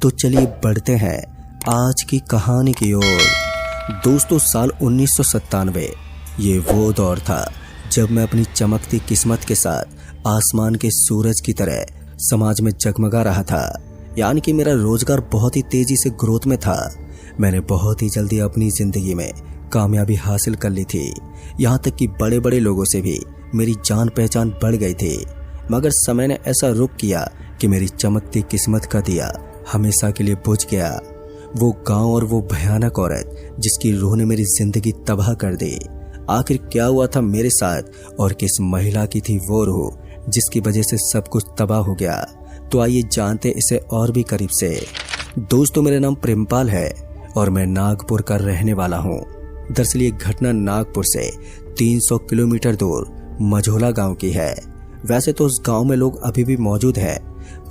तो चलिए बढ़ते हैं आज की कहानी की ओर। दोस्तों, साल 1997 ये वो दौर था जब मैं अपनी चमकती किस्मत के साथ आसमान के सूरज की तरह समाज में जगमगा रहा था। यानी कि मेरा रोजगार बहुत ही तेजी से ग्रोथ में था। मैंने बहुत ही जल्दी अपनी जिंदगी में कामयाबी हासिल कर ली थी। यहाँ तक कि बड़े बड़े लोगों से भी मेरी जान पहचान बढ़ गई थी। मगर समय ने ऐसा रुख किया कि मेरी चमकती किस्मत का दिया हमेशा के लिए बुझ गया। वो गांव और वो भयानक औरत जिसकी रूह ने मेरी जिंदगी तबाह कर दी। आखिर क्या हुआ था मेरे साथ और किस महिला की थी वो रूह जिसकी वजह से सब कुछ तबाह हो गया। तो आइए जानते इसे और भी करीब से। दोस्तों, मेरा नाम प्रेमपाल है और मैं नागपुर का रहने वाला हूँ। दरअसल ये घटना नागपुर से 300 किलोमीटर दूर मझोला गांव की है। वैसे तो उस गांव में लोग अभी भी मौजूद हैं,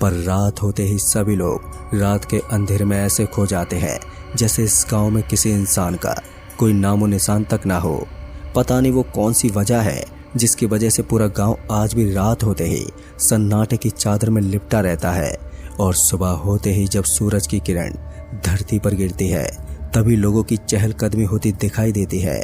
पर रात होते ही सभी लोग रात के अंधेरे में ऐसे खो जाते हैं जैसे इस गांव में किसी इंसान का कोई नामो निशान तक ना हो। पता नहीं वो कौन सी वजह है जिसकी वजह से पूरा गांव आज भी रात होते ही सन्नाटे की चादर में लिपटा रहता है और सुबह होते ही जब सूरज की किरण धरती पर गिरती है तभी लोगों की चहलकदमी होती दिखाई देती है।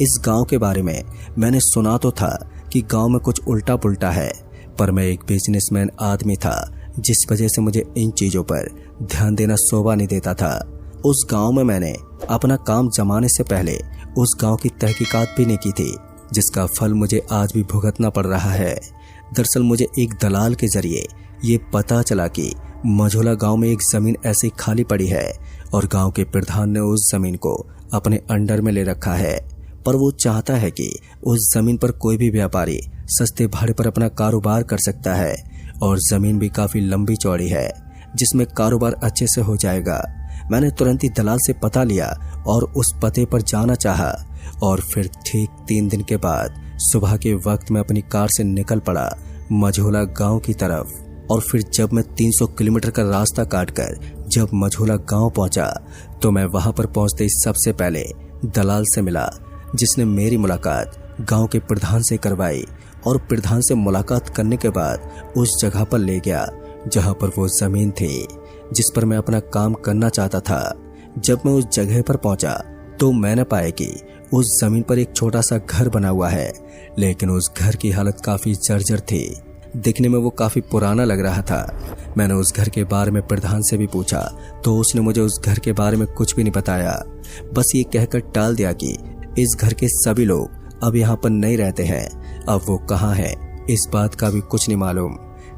इस गांव के बारे में मैंने सुना तो था कि गांव में कुछ उल्टा पुल्टा है, पर मैं एक बिजनेसमैन आदमी था जिस वजह से मुझे इन चीजों पर ध्यान देना शोभा नहीं देता था। उस गांव में मैंने अपना काम जमाने से पहले उस गांव की तहकीकात भी नहीं की थी, जिसका फल मुझे आज भी भुगतना पड़ रहा है। दरअसल मुझे एक दलाल के जरिए ये पता चला कि मझोला गांव में एक जमीन ऐसी खाली पड़ी है और गांव के प्रधान ने उस जमीन को अपने अंडर में ले रखा है। पर वो चाहता है कि उस जमीन पर कोई भी व्यापारी सस्ते भाड़े पर अपना कारोबार कर सकता है और जमीन भी काफी लंबी चौड़ी है जिसमें कारोबार अच्छे से हो जाएगा। मैंने तुरंत ही दलाल से पता लिया और उस पते पर जाना चाहा और फिर ठीक 3 दिन के बाद सुबह के वक्त मैं अपनी कार से निकल पड़ा मझोला गांव की तरफ। और फिर जब मैं 300 किलोमीटर का रास्ता काटकर जब मझोला गांव पहुंचा तो मैं वहां पर पहुंचते ही सबसे पहले दलाल से मिला, जिसने मेरी मुलाकात गांव के प्रधान से करवाई और प्रधान से मुलाकात करने के बाद उस जगह पर ले गया जहां पर वो जमीन थी जिस पर मैं अपना काम करना चाहता था। जब मैं उस जगह पर पहुंचा तो मैंने पाया कि उस जमीन पर एक छोटा सा घर बना हुआ है, लेकिन उस घर की हालत काफी जर्जर थी। दिखने में वो काफी पुराना लग रहा था। मैंने उस घर के बारे में प्रधान से भी पूछा तो उसने मुझे उस घर के बारे में कुछ भी नहीं बताया, बस ये कहकर टाल दिया कि इस घर के सभी लोग अब यहाँ पर नहीं रहते हैं। अब वो कहाँ है इस बात का भी कुछ नहीं मालूम।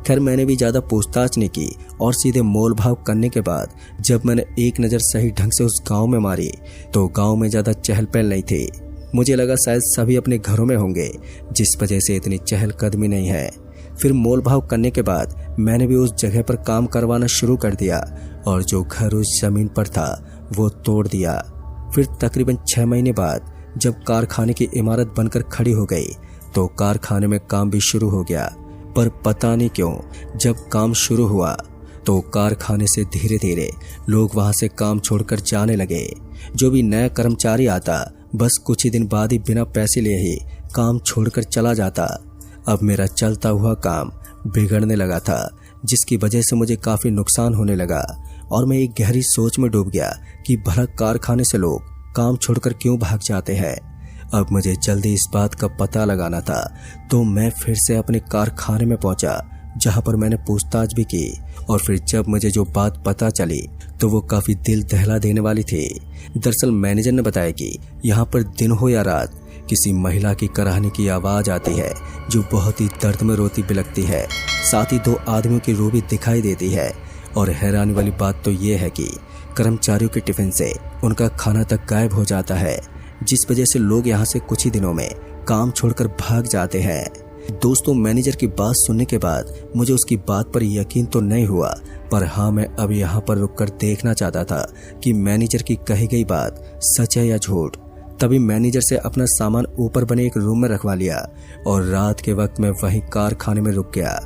खैर, मैंने भी ज्यादा पूछताछ नहीं की और सीधे मोल भाव करने के बाद जब मैंने एक नजर सही ढंग से उस गांव में मारी तो गांव में ज्यादा चहल पहल नहीं थी। मुझे लगा शायद सभी अपने घरों में होंगे जिस वजह से इतनी चहलकदमी नहीं है। फिर मोल भाव करने के बाद मैंने भी उस जगह पर काम करवाना शुरू कर दिया और जो घर उस जमीन पर था वो तोड़ दिया। फिर तकरीबन 6 महीने बाद जब कारखाने की इमारत बनकर खड़ी हो गई तो कारखाने में काम भी शुरू हो गया। पर पता नहीं क्यों जब काम शुरू हुआ तो कारखाने से धीरे धीरे लोग वहां से काम छोड़कर जाने लगे। जो भी नया कर्मचारी आता बस कुछ ही दिन बाद ही बिना पैसे लिए ही काम छोड़कर चला जाता। अब मेरा चलता हुआ काम बिगड़ने लगा था जिसकी वजह से मुझे काफी नुकसान होने लगा और मैं एक गहरी सोच में डूब गया कि भला कारखाने से लोग काम छोड़कर क्यों भाग जाते हैं। अब मुझे जल्दी इस बात का पता लगाना था तो मैं फिर से अपने कारखाने में पहुंचा जहां पर मैंने पूछताछ भी की और फिर जब मुझे जो बात पता चली तो वो काफी दिल दहला देने वाली थी। दरअसल मैनेजर ने बताया कि यहाँ पर दिन हो या रात किसी महिला की कराहने की आवाज आती है जो बहुत ही दर्द में रोती बिलखती है। साथ ही 2 आदमियों की रूह भी दिखाई देती है और हैरानी वाली बात तो ये है कि कर्मचारियों के टिफिन से उनका खाना तक गायब हो जाता है, जिस वजह से लोग यहाँ से कुछ ही दिनों में काम छोड़कर भाग जाते हैं। दोस्तों, मैनेजर की बात सुनने के बाद मुझे उसकी बात पर यकीन तो नहीं हुआ, पर हाँ, मैं अब यहाँ पर रुककर देखना चाहता था कि मैनेजर की कही गई बात सच है या झूठ। तभी मैनेजर से अपना सामान ऊपर बने एक रूम में रखवा लिया और रात के वक्त मैं वहीं कारखाने में रुक गया।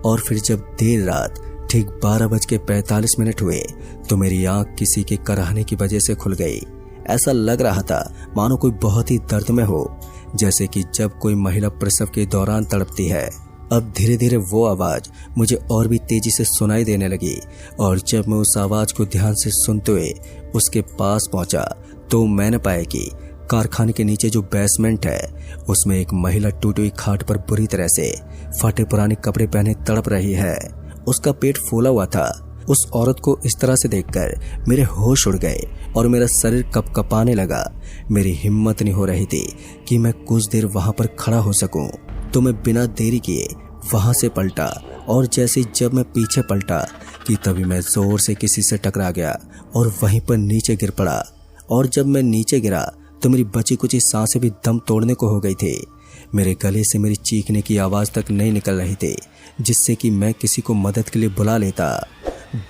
और फिर जब देर रात ठीक 12:45 हुए तो मेरी आंख किसी के कराहने की वजह से खुल गई। ऐसा लग रहा था मानो कोई बहुत ही दर्द में हो, जैसे कि जब कोई महिला प्रसव के दौरान तड़पती है। अब धीरे धीरे वो आवाज मुझे और भी तेजी से सुनाई देने लगी और जब मैं उस आवाज को ध्यान से सुनते हुए उसके पास पहुंचा तो मैंने पाया कि कारखाने के नीचे जो बेसमेंट है उसमें एक महिला टूटी हुई खाट पर बुरी तरह से फटे पुराने कपड़े पहने तड़प रही है। उसका पेट फूला हुआ था। उस औरत को इस तरह से देखकर मेरे होश उड़ गए और मेरा शरीर कपकपाने लगा। मेरी हिम्मत नहीं हो रही थी कि मैं कुछ देर वहां पर खड़ा हो सकूं, तो मैं बिना देरी किए वहां से पलटा और जैसे जब मैं पीछे पलटा कि तभी मैं जोर से किसी से टकरा गया और वहीं पर नीचे गिर पड़ा। और जब मैं नीचे गिरा तो मेरी बची कुची सांसें भी दम तोड़ने को हो गई थी। मेरे गले से मेरी चीखने की आवाज तक नहीं निकल रही थी जिससे कि मैं किसी को मदद के लिए बुला लेता।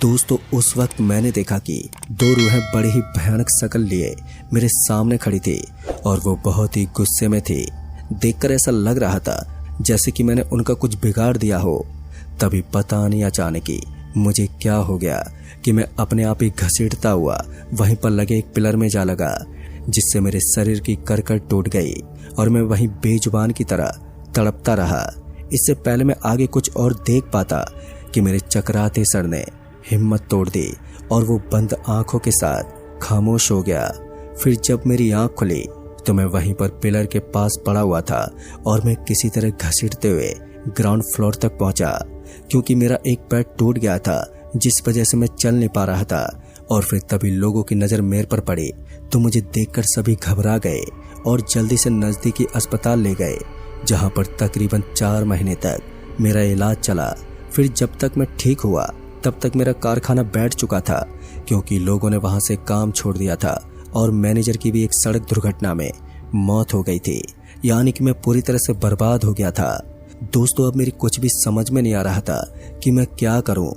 दोस्तों, उस वक्त मैंने देखा कि दो रूहें बड़ी ही भयानक शक्ल लिए मेरे सामने खड़ी थी और वो बहुत ही गुस्से में थी। देखकर ऐसा लग रहा था जैसे कि मैंने उनका कुछ बिगाड़ दिया हो। तभी पता नहीं अचानक ही मुझे क्या हो गया कि मैं अपने आप ही घसीटता हुआ वहीं पर लगे एक पिलर में जा लगा, जिससे मेरे शरीर की करकट टूट गई और मैं वहीं बेजुबान की तरह तड़पता रहा। इससे पहले मैं आगे कुछ और देख पाता कि मेरे चकराते सर ने हिम्मत तोड़ दी और वो बंद आंखों के साथ खामोश हो गया। फिर जब मेरी आंख खुली तो मैं वहीं पर पिलर के पास पड़ा हुआ था और मैं किसी तरह घसीटते हुए ग्राउंड फ्लोर तक पहुंचा, क्योंकि मेरा एक पैर टूट गया था जिस वजह से मैं चल नहीं पा रहा था। और फिर तभी लोगों की नजर मेरे पर पड़ी तो मुझे देखकर सभी घबरा गए और जल्दी से नजदीकी अस्पताल ले गए, जहां पर तकरीबन 4 महीने तक मेरा इलाज चला। फिर जब तक मैं ठीक हुआ तब तक मेरा कारखाना बैठ चुका था, क्योंकि लोगों ने वहां से काम छोड़ दिया था और मैनेजर की भी एक सड़क दुर्घटना में मौत हो गई थी। यानी कि मैं पूरी तरह से बर्बाद हो गया था। दोस्तों, अब मेरी कुछ भी समझ में नहीं आ रहा था कि मैं क्या करूं।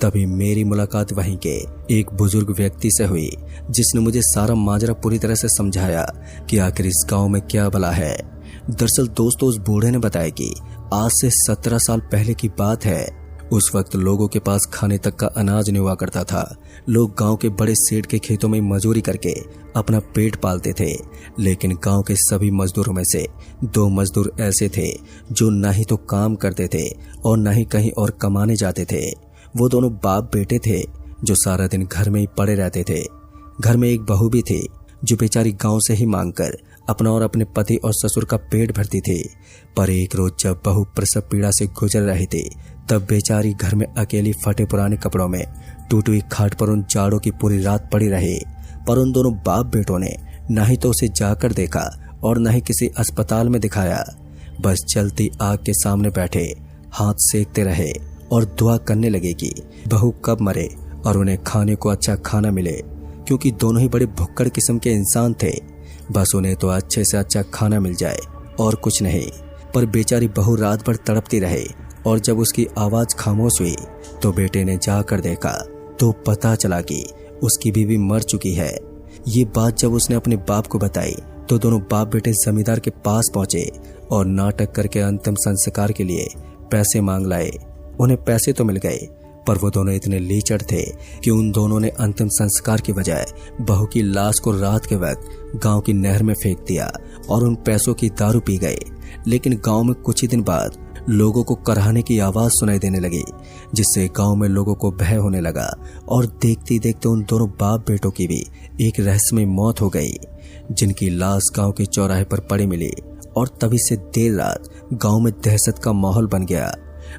तभी मेरी मुलाकात वहीं के एक बुजुर्ग व्यक्ति से हुई, जिसने मुझे सारा माजरा पूरी तरह से समझाया कि आखिर इस गांव में क्या भला है। दरअसल दोस्तों, उस बूढ़े ने बताया कि आज से 17 साल पहले की बात है। उस वक्त लोगों के पास खाने तक का अनाज नहीं हुआ करता था। लोग गांव के बड़े सेठ के खेतों में मजदूरी करके अपना पेट पालते थे। लेकिन गांव के सभी मजदूरों में से 2 मजदूर ऐसे थे जो न ही तो काम करते थे और न ही कहीं और कमाने जाते थे। वो दोनों बाप बेटे थे जो सारा दिन घर में ही पड़े रहते थे। घर में एक बहू भी थी जो बेचारी गांव से ही मांगकर अपना और अपने पति और ससुर का पेट भरती थी। पर एक रोज जब बहू प्रसव पीड़ा से गुजर रही थी तब बेचारी घर में अकेली फटे पुराने कपड़ों में टूटी हुई खाट पर उन जाड़ों की पूरी रात पड़ी रही। पर उन दोनों बाप बेटों ने न ही तो उसे जाकर देखा और न ही किसी अस्पताल में दिखाया। बस चलती आग के सामने बैठे हाथ सेकते रहे और दुआ करने लगे कि बहू कब मरे और उन्हें खाने को अच्छा खाना मिले, क्योंकि दोनों ही बड़े भुक्कड़ किस्म के इंसान थे। बस उन्हें तो अच्छे से अच्छा खाना मिल जाए और कुछ नहीं। पर बेचारी बहू रात भर तड़पती रही और जब उसकी आवाज खामोश हुई तो बेटे ने जाकर देखा तो पता चला कि उसकी बीवी मर चुकी है। ये बात जब उसने अपने बाप को बताई तो दोनों बाप बेटे जमींदार के पास पहुंचे और नाटक करके अंतिम संस्कार के लिए पैसे मांग लाए। उन्हें पैसे तो मिल गए, पर वो दोनों इतने लीचड़ थे कि उन दोनों ने अंतिम संस्कार की बजाय बहू की लाश को रात के वक्त गांव की नहर में फेंक दिया और उन पैसों की दारू पी गए। लेकिन गांव में कुछ ही दिन बाद लोगों को कराहने की आवाज सुनाई देने लगी, जिससे गांव में लोगों को भय होने लगा और देखते देखते उन दोनों बाप बेटों की भी एक रहस्यमय मौत हो गई, जिनकी लाश गांव के चौराहे पर पड़ी मिली। और तभी से देर रात गांव में दहशत का माहौल बन गया।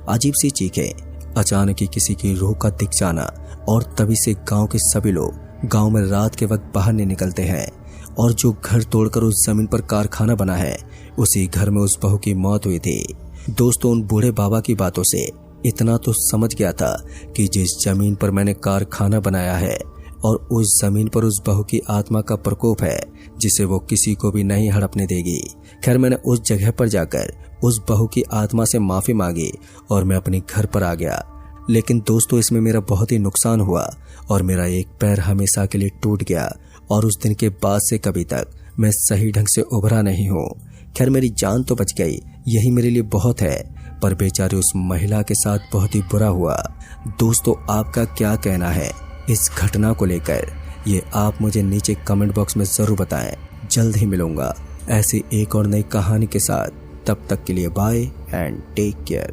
अजीब सी चीखें, अचानक ही किसी की रूह का दिख जाना और तभी से गांव के सभी लोग गांव में रात के वक्त बाहर नहीं निकलते हैं। और जो घर तोड़कर उस जमीन पर कारखाना बना है, उसी घर में उस बहू की मौत हुई थी। दोस्तों, उन बूढ़े बाबा की बातों से इतना तो समझ गया था कि जिस जमीन पर मैंने कारखाना बनाया है और उस जमीन पर उस बहू की आत्मा का प्रकोप है, जिसे वो किसी को भी नहीं हड़पने देगी। खैर, मैंने उस जगह पर जाकर उस बहू की आत्मा से माफी मांगी और मैं अपने घर पर आ गया। लेकिन दोस्तों, इसमें मेरा बहुत ही नुकसान हुआ और मेरा एक पैर हमेशा के लिए टूट गया और उस दिन के बाद से कभी तक मैं सही ढंग से उभरा नहीं हूँ। खैर, मेरी जान तो बच गई, यही मेरे लिए बहुत है। पर बेचारी उस महिला के साथ बहुत ही बुरा हुआ। दोस्तों, आपका क्या कहना है इस घटना को लेकर? ये आप मुझे नीचे कमेंट बॉक्स में जरूर बताएं। जल्द ही मिलूंगा ऐसी एक और नई कहानी के साथ। तब तक के लिए बाय एंड टेक केयर।